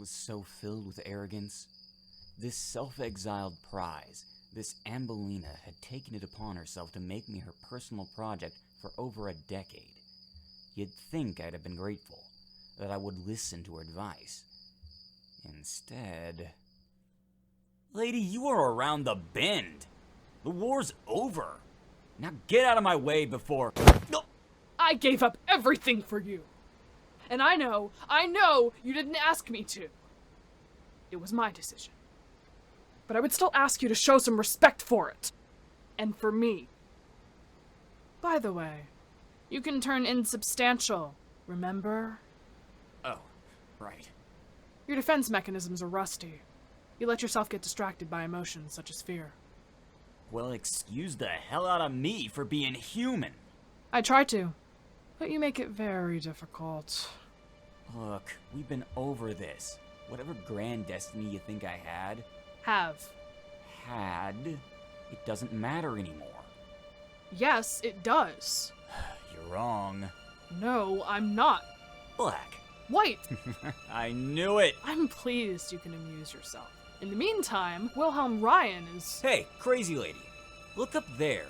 was so filled with arrogance. This self-exiled prize, this Ambelina, had taken it upon herself to make me her personal project for over a decade. You'd think I'd have been grateful, that I would listen to her advice. Instead... Lady, you are around the bend. The war's over. Now get out of my way before... I gave up everything for you. And I know you didn't ask me to. It was my decision. But I would still ask you to show some respect for it. And for me. By the way, you can turn insubstantial, remember? Oh, right. Your defense mechanisms are rusty. You let yourself get distracted by emotions such as fear. Well, excuse the hell out of me for being human. I try to, but you make it very difficult. Look, we've been over this. Whatever grand destiny you think I had... Had? It doesn't matter anymore. Yes, it does. You're wrong. No, I'm not. Black. White. I knew it. I'm pleased you can amuse yourself. In the meantime, Wilhelm Ryan is... Hey, crazy lady. Look up there.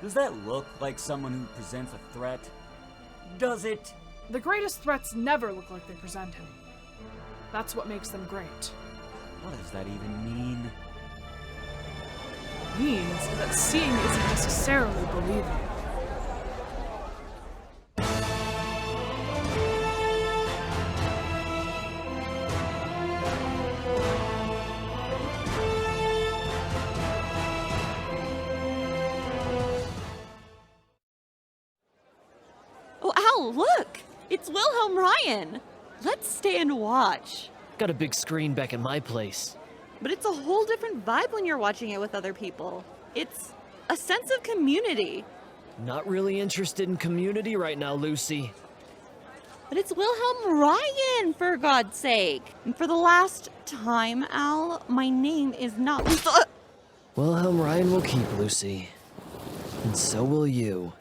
Does that look like someone who presents a threat? Does it? The greatest threats never look like they present any. That's what makes them great. What does that even mean? It means that seeing isn't necessarily believing. Oh, ow, look! It's Wilhelm Ryan! Let's stay and watch. Got a big screen back in my place. But it's a whole different vibe when you're watching it with other people. It's a sense of community. Not really interested in community right now, Lucy. But it's Wilhelm Ryan, for God's sake. And for the last time, Al, my name is not... Wilhelm Ryan will keep, Lucy. And so will you.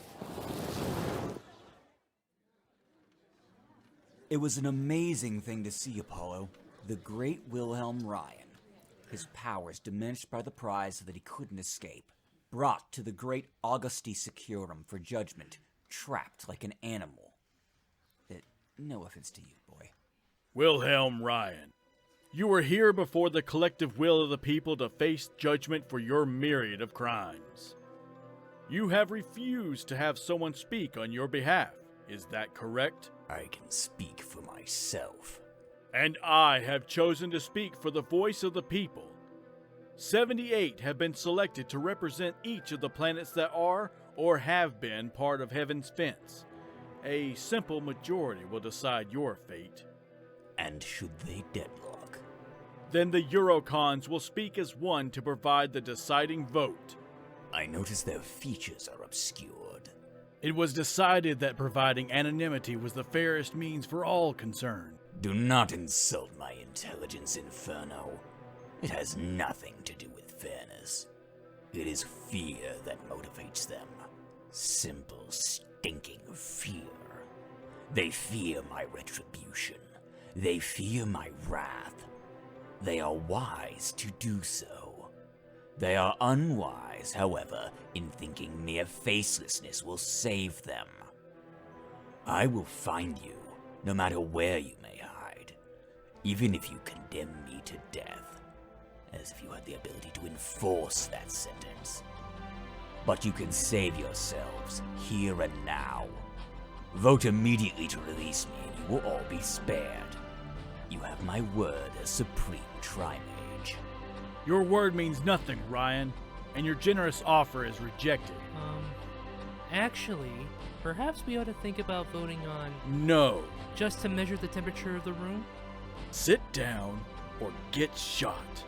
It was an amazing thing to see, Apollo. The great Wilhelm Ryan. His powers diminished by the prize so that he couldn't escape. Brought to the great Augusti Securum for judgment. Trapped like an animal. No offense to you, boy. Wilhelm Ryan, you were here before the collective will of the people to face judgment for your myriad of crimes. You have refused to have someone speak on your behalf. Is that correct? I can speak for myself. And I have chosen to speak for the voice of the people. 78 have been selected to represent each of the planets that are or have been part of Heaven's Fence. A simple majority will decide your fate. And should they deadlock? Then the Eurocons will speak as one to provide the deciding vote. I notice their features are obscured. It was decided that providing anonymity was the fairest means for all concerned. Do not insult my intelligence, Inferno. It has nothing to do with fairness. It is fear that motivates them. Simple, stinking fear. They fear my retribution. They fear my wrath. They are wise to do so. They are unwise, however, in thinking mere facelessness will save them. I will find you, no matter where you may hide, even if you condemn me to death, as if you had the ability to enforce that sentence. But you can save yourselves, here and now. Vote immediately to release me, and you will all be spared. You have my word as Supreme Trimage. Your word means nothing, Ryan, and your generous offer is rejected. Actually, perhaps we ought to think about voting on... No. Just to measure the temperature of the room? Sit down or get shot.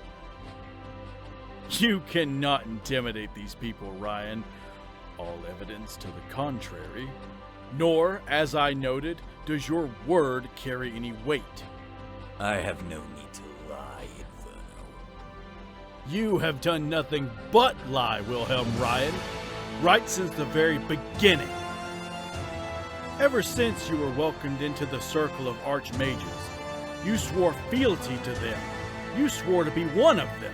You cannot intimidate these people, Ryan. All evidence to the contrary. Nor, as I noted, does your word carry any weight. I have no need to lie, Inferno. You have done nothing but lie, Wilhelm Ryan, right since the very beginning. Ever since you were welcomed into the circle of archmages, You swore fealty to them. You swore to be one of them.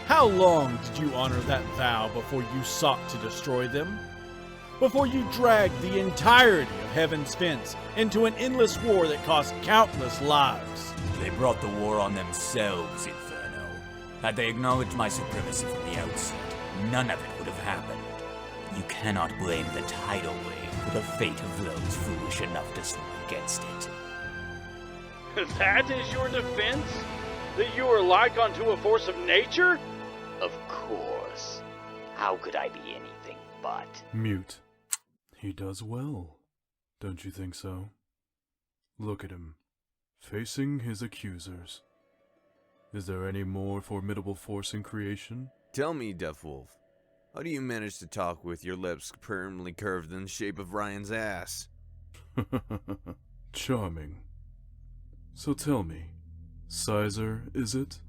How long did you honor that vow before you sought to destroy them? Before you dragged the entirety of Heaven's Fence into an endless war that cost countless lives? They brought the war on themselves, Inferno. Had they acknowledged my supremacy from the outset, none of it would have happened. You cannot blame the tidal wave for the fate of those foolish enough to swim against it. That is your defense? That you are like unto a force of nature? Of course. How could I be anything but? Mute. He does well. Don't you think so? Look at him, facing his accusers. Is there any more formidable force in creation? Tell me, Death Wolf, how do you manage to talk with your lips permanently curved in the shape of Ryan's ass? Charming. So tell me, Cesar, is it?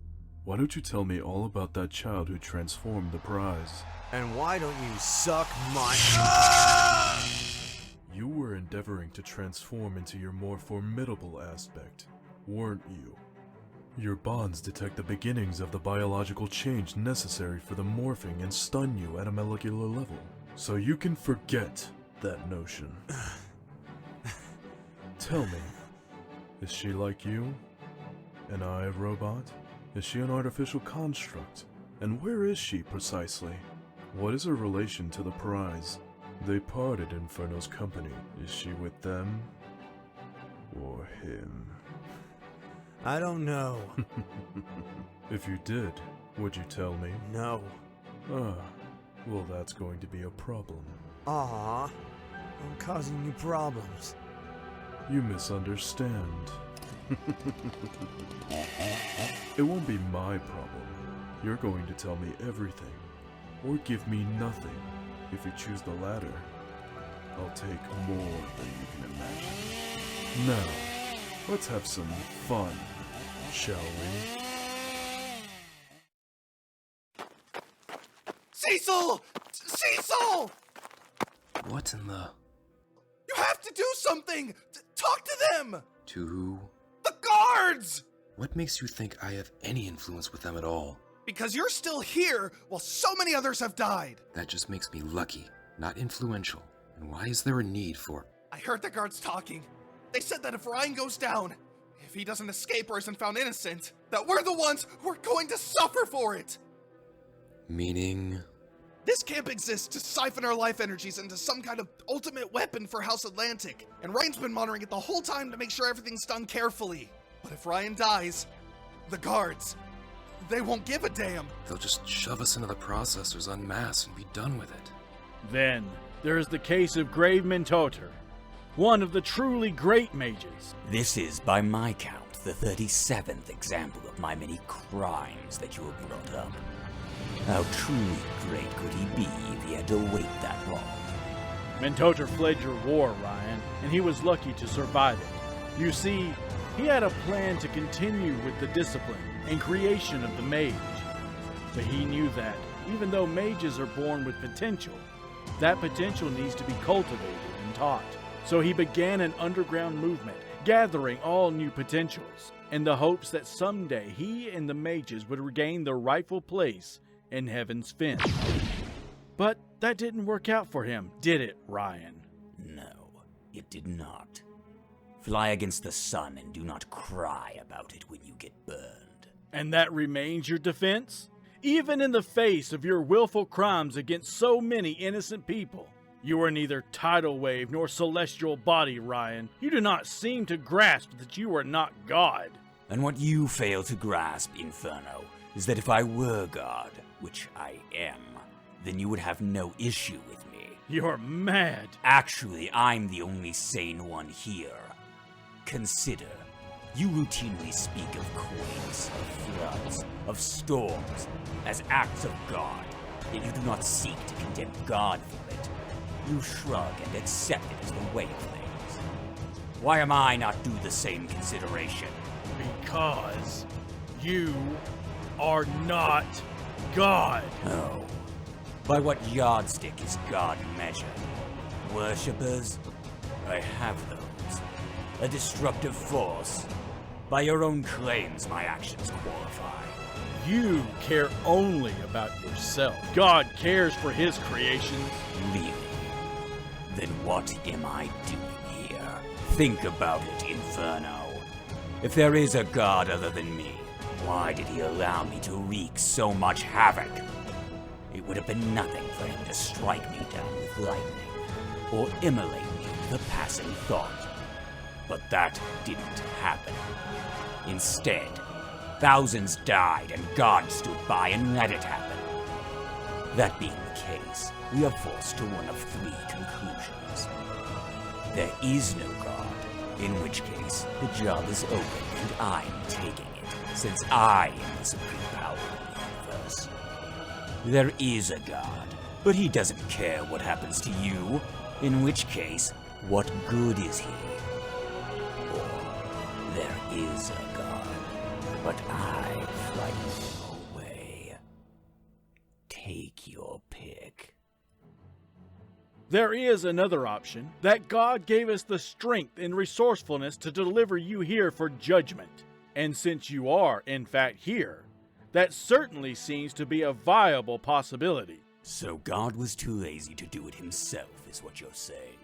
Why don't you tell me all about that child who transformed the prize? And why don't you suck my... You were endeavoring to transform into your more formidable aspect, weren't you? Your bonds detect the beginnings of the biological change necessary for the morphing and stun you at a molecular level, so you can forget that notion. Tell me, is she like you? An iRobot? Is she an artificial construct? And where is she precisely? What is her relation to the prize? They parted Inferno's company. Is she with them? Or him? I don't know. If you did, would you tell me? No. Ah, well that's going to be a problem. Aw, I'm causing you problems. You misunderstand. It won't be my problem. You're going to tell me everything, or give me nothing. If you choose the latter, I'll take more than you can imagine. Now, let's have some fun, shall we? Cecil! Cecil! What in the... You have to do something! Talk to them! To who? The guards! What makes you think I have any influence with them at all? Because you're still here while so many others have died. That just makes me lucky, not influential. And why is there a need for... I heard the guards talking. They said that if Ryan goes down, if he doesn't escape or isn't found innocent, that we're the ones who are going to suffer for it. Meaning... This camp exists to siphon our life energies into some kind of ultimate weapon for House Atlantic, and Ryan's been monitoring it the whole time to make sure everything's done carefully. But if Ryan dies, the guards, they won't give a damn. They'll just shove us into the processors en masse and be done with it. Then, there is the case of Grave Mentoter, one of the truly great mages. This is, by my count, the 37th example of my many crimes that you have brought up. How truly great could he be if he had to wait that long? Mentoter fled your war, Ryan, and he was lucky to survive it. You see, he had a plan to continue with the discipline and creation of the mage. But he knew that, even though mages are born with potential, that potential needs to be cultivated and taught. So he began an underground movement, gathering all new potentials, in the hopes that someday he and the mages would regain their rightful place in Heaven's Fence. But that didn't work out for him, did it, Ryan? No, it did not. Fly against the sun and do not cry about it when you get burned. And that remains your defense? Even in the face of your willful crimes against so many innocent people? You are neither tidal wave nor celestial body, Ryan. You do not seem to grasp that you are not God. And what you fail to grasp, Inferno, is that if I were God, which I am, then you would have no issue with me. You're mad. Actually, I'm the only sane one here. Consider, you routinely speak of quakes, of floods, of storms, as acts of God, yet you do not seek to condemn God for it. You shrug and accept it as the way of things. Why am I not due the same consideration? Because you are not God. Oh. By what yardstick is God measured? Worshippers? I have those. A destructive force? By your own claims, my actions qualify. You care only about yourself. God cares for his creations. Really? Then what am I doing here? Think about it, Inferno. If there is a god other than me, why did he allow me to wreak so much havoc? It would have been nothing for him to strike me down with lightning, or immolate me with a passing thought. But that didn't happen. Instead, thousands died and God stood by and let it happen. That being the case, we are forced to one of three conclusions. There is no God, in which case the job is open and I'm taking it, since I am the supreme power of the universe. There is a God, but he doesn't care what happens to you, in which case, what good is he? Or there is a God, but I frighten him away. Take your pick. There is another option, that God gave us the strength and resourcefulness to deliver you here for judgment. And since you are, in fact, here, that certainly seems to be a viable possibility. So God was too lazy to do it himself, is what you're saying.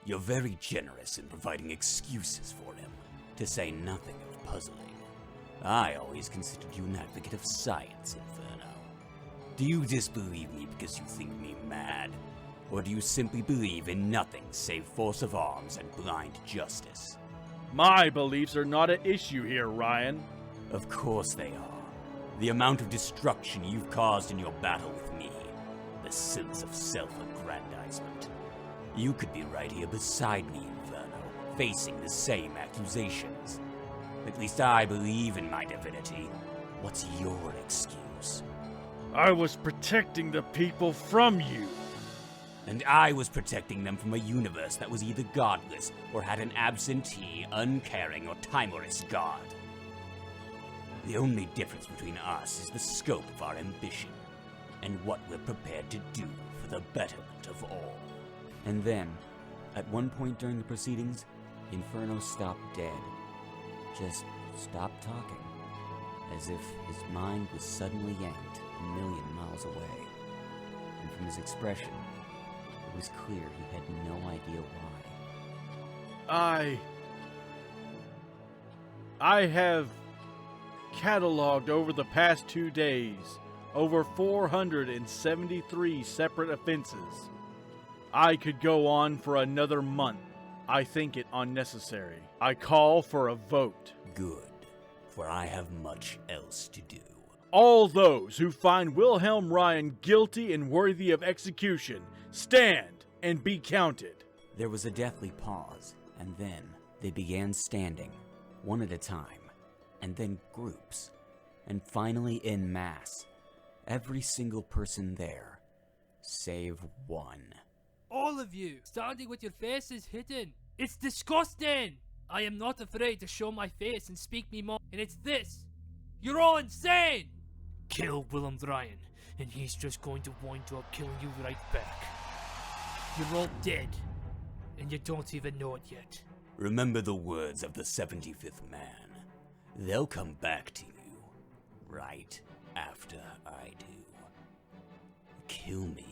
You're very generous in providing excuses for him, to say nothing of puzzling. I always considered you an advocate of science, Inferno. Do you disbelieve me because you think me mad? Or do you simply believe in nothing save force of arms and blind justice? My beliefs are not at issue here, Ryan. Of course they are. The amount of destruction you've caused in your battle with me. The sense of self-aggrandizement. You could be right here beside me, Inferno, facing the same accusations. At least I believe in my divinity. What's your excuse? I was protecting the people from you. And I was protecting them from a universe that was either godless or had an absentee, uncaring, or timorous god. The only difference between us is the scope of our ambition, and what we're prepared to do for the betterment of all. And then, at one point during the proceedings, Inferno stopped dead. Just stopped talking, as if his mind was suddenly yanked a million miles away. And from his expression, it was clear he had no idea why. I have cataloged over the past 2 days over 473 separate offenses. I could go on for another month. I think it unnecessary. I call for a vote. Good, for I have much else to do. All those who find Wilhelm Ryan guilty and worthy of execution, stand and be counted. There was a deathly pause, and then they began standing, one at a time, and then groups, and finally en masse. Every single person there, save one. All of you, standing with your faces hidden. It's disgusting! I am not afraid to show my face and speak me more, and it's this. You're all insane! Kill Wilhelm Ryan, and he's just going to wind up killing you right back. You're all dead, and you don't even know it yet. Remember the words of the 75th man. They'll come back to you, right after I do. Kill me,